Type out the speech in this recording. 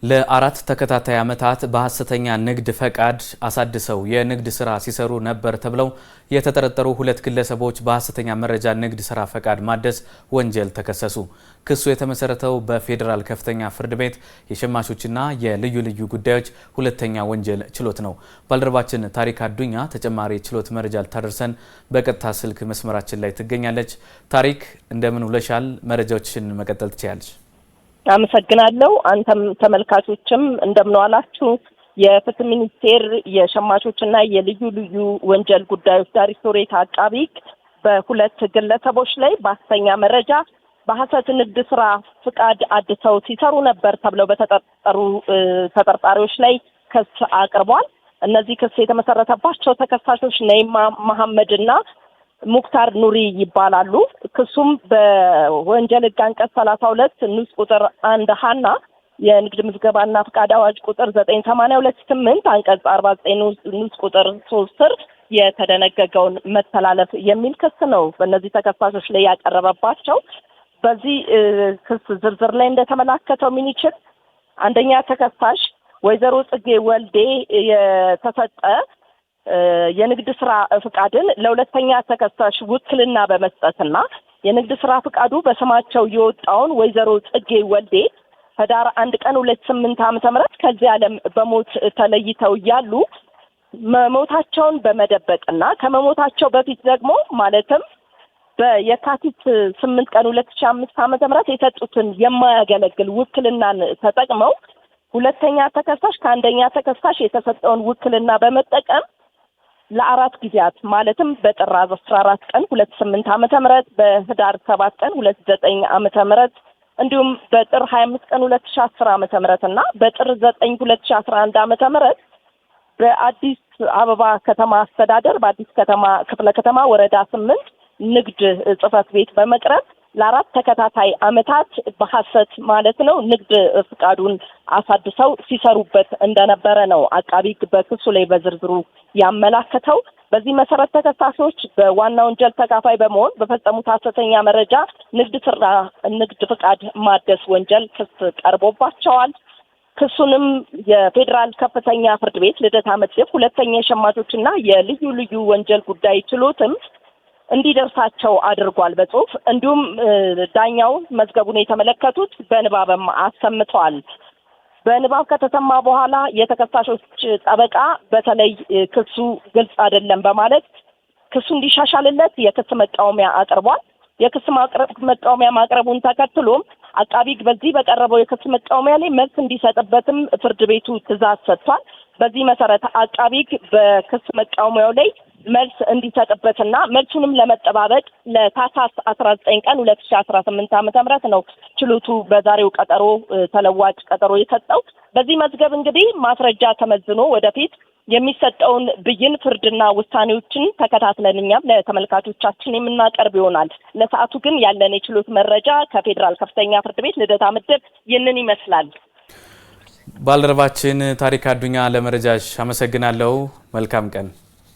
ለአራት ተከታታይ ዓመታት በሐሰተኛ ንግድ ፈቃድ አሳድሰው የንግድ ስራ ሲሰሩ ነበር ተብለው የተጠረጠሩ ሁለት ግለሰቦች በሐሰተኛ መረጃ ንግድ ስራ ፈቃድ ማደስ ወንጀል ተከሰሱ። ክሱ የተመሰረተው በፌዴራል ከፍተኛ ፍርድ ቤት የሸማቾችና የልዩ ልዩ ጉዳዮች ሁለተኛ ወንጀል ችሎት ነው። ባልደረባችን ታሪክ አዱኛ ተጨማሪ ችሎት መረጃ ልታደርሰን በቀጥታ ስልክ መስመራችን ላይ ትገኛለች። ታሪክ እንደምን ውለሻል? መረጃዎችን መቀጠል ትችያለሽ። አመሰግናለሁ። አንተም ተመልካቾችም እንደምንዋላችሁ። የፍትህ ሚኒስቴር የሸማቾችና የልዩ ልዩ ወንጀል ጉዳዮች ዳይሬክቶሬት አቃቢ በሁለት ግለሰቦች ላይ በሐሰተኛ መረጃ በሐሰት ንግድ ስራ ፍቃድ አድሰው ሲሰሩ ነበር ተብለው በተጠረጠሩ ተጠርጣሪዎች ላይ ክስ አቅርቧል። እነዚህ ክስ የተመሰረተባቸው ተከሳሾች ነይማ መሐመድና ሙክታር ኑሪ ይባላሉ። ክሱም በወንጀል ሕግ አንቀጽ 32 ንዑስ ቁጥር 1 ሀና የንግድ ምዝገባና ፍቃድ አዋጅ ቁጥር 9828 አንቀጽ 49 ንዑስ ቁጥር 3 ስር የተደነገገውን መተላለፍ የሚል ክስ ነው በእነዚህ ተከሳሾች ላይ ያቀረበባቸው። በዚህ ክስ ዝርዝር ላይ እንደተመላከተው ሚኒችል አንደኛ ተከሳሽ ወይዘሮ ጽጌ ወልዴ የተሰጠ የንግድ ስራ ፍቃድን ለሁለተኛ ተከሳሽ ውክልና በመስጠትና የንግድ ስራ ፍቃዱ በስማቸው የወጣውን ወይዘሮ ጽጌ ወልዴ ህዳር 1 ቀን 2008 ዓ.ም ከዚህ ዓለም በሞት ተለይተው ያሉ መሞታቸውን በመደበቅና ከመሞታቸው በፊት ደግሞ ማለትም በየካቲት 8 ቀን 2005 ዓ.ም የሰጡትን የማያገለግል ውክልናን ተጠቅመው ሁለተኛ ተከሳሽ ከአንደኛ ተከሳሽ የተሰጠውን ውክልና በመጠቀም ለአራት ጊዜያት ማለትም በጥር 14 ቀን 2008 ዓ.ም በህዳር 7 ቀን 2009 ዓ.ም እንዲሁም በጥር 25 ቀን 2010 ዓ.ም እና በጥር 9 2011 ዓ.ም በአዲስ አበባ ከተማ አስተዳደር በአዲስ ከተማ ክፍለ ከተማ ወረዳ 8 ንግድ ጽሕፈት ቤት በመቅረብ ለአራት ተከታታይ ዓመታት በሐሰት ማለት ነው ንግድ ፍቃዱን አሳድሰው ሲሰሩበት እንደነበረ ነው አቃቢ በክሱ ላይ በዝርዝሩ ያመላከተው። በዚህ መሰረት ተከሳሾች በዋና ወንጀል ተካፋይ በመሆን በፈጸሙት ሐሰተኛ መረጃ ንግድ ፍቃድ ማደስ ወንጀል ክስ ቀርቦባቸዋል። ክሱንም የፌዴራል ከፍተኛ ፍርድ ቤት ልደታ ምድብ ሁለተኛ የሸማቾችና የልዩ ልዩ ወንጀል ጉዳይ ችሎትም እንዲደርሳቸው አድርጓል በጽሁፍ። እንዲሁም ዳኛው መዝገቡን የተመለከቱት በንባብም አሰምተዋል። በንባብ ከተሰማ በኋላ የተከሳሾች ጠበቃ በተለይ ክሱ ግልጽ አይደለም በማለት ክሱ እንዲሻሻልለት የክስ መቃወሚያ አቅርቧል። የክስ መቃወሚያ ማቅረቡን ተከትሎም አቃቢ በዚህ በቀረበው የክስ መቃወሚያ ላይ መልስ እንዲሰጥበትም ፍርድ ቤቱ ትዕዛዝ ሰጥቷል። በዚህ መሰረት አቃቢ በክስ መቃወሚያው ላይ መልስ እንዲሰጥበትና መልሱንም ለመጠባበቅ ለታህሳስ 19 ቀን 2018 ዓ.ም ነው ችሎቱ በዛሬው ቀጠሮ ተለዋጭ ቀጠሮ የሰጠው። በዚህ መዝገብ እንግዲህ ማስረጃ ተመዝኖ ወደፊት የሚሰጠውን ብይን ፍርድና ውሳኔዎችን ተከታትለን እኛም ለተመልካቾቻችን የምናቀርብ ይሆናል። ለሰዓቱ ግን ያለን የችሎት መረጃ ከፌዴራል ከፍተኛ ፍርድ ቤት ልደታ ምድብ ይህንን ይመስላል። ባልደረባችን ታሪክ አዱኛ ለመረጃሽ አመሰግናለሁ። መልካም ቀን።